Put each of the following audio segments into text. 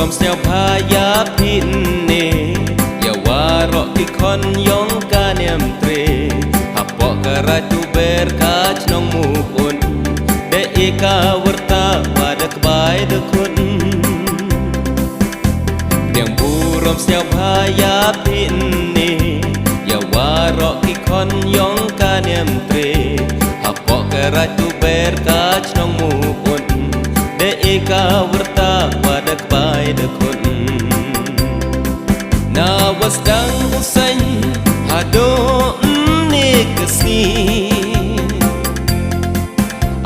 มเสียวพายาพินเนอย่าวารอกที่คอนยองกาเนียมเตรหับปอกระราจูเบร์กาชนองมูปุนเดเอกาวรตาวาดักบายเดคุนเดียงบูรมเสียวพายาพินเนอย่าวารอกที่คอนยองกาเนียมเตรหับปอกระราจูเบร์กาชนองมูปุนเดเอกาวรตาวาดักบายเดคุนNawas dang usay hado nikasi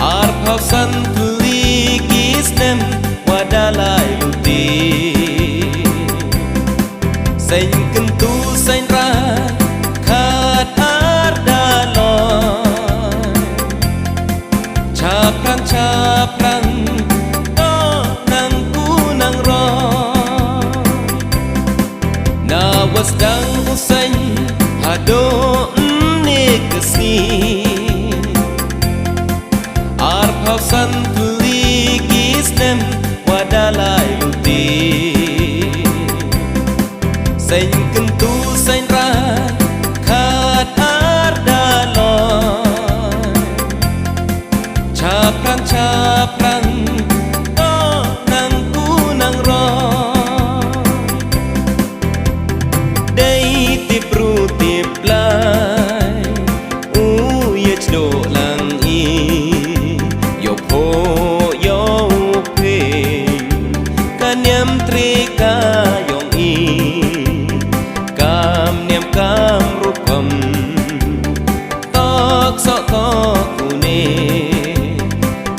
Arpausan tuligis nem wadalay luti Sain kentu sain ra kat ardaloy Chaprang to nang kunang Nawas dang usay hado nikasi Arpausan tuligis nem wadalay luti Sain kentu sain ra kat ardaloy Chaprang to nang kunang Kam rupam tok sok tok kune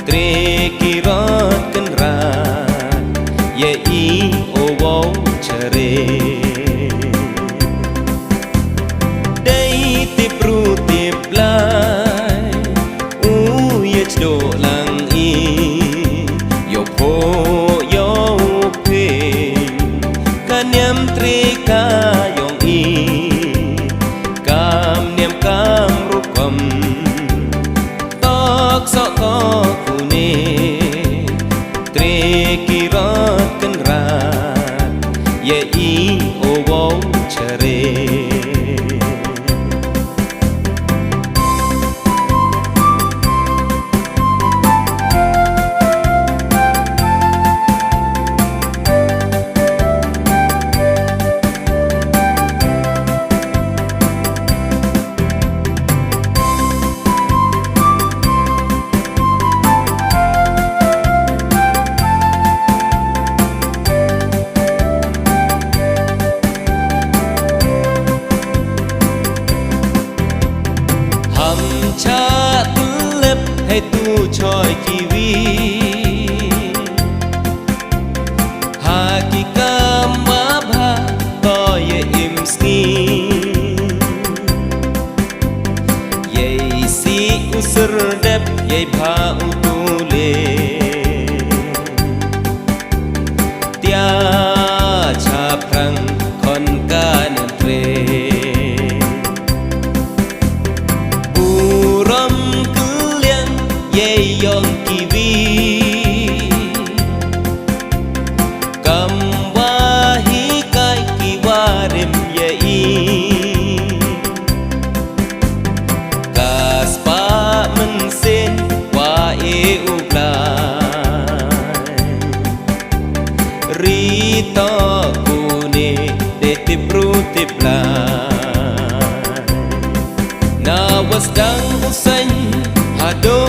tre kirot kenrat ye I owo chere dei tip ru tip lai ye chdo lang I yo po yo pe kanyam tre ka yong I Kam rupam tok sok tok kune tre kirot kenrat ye I owo chere Cha tulip hay tu choi kiwi Hakikam wabha to ye imski Ye si usur dep ye bha utule Tia cha prang kon kan tre Yong kiwi kam wahi kai kiwarim ye I kaspa mensin wa e ublai rito kune de tipru tiplai Nawas dang usay hado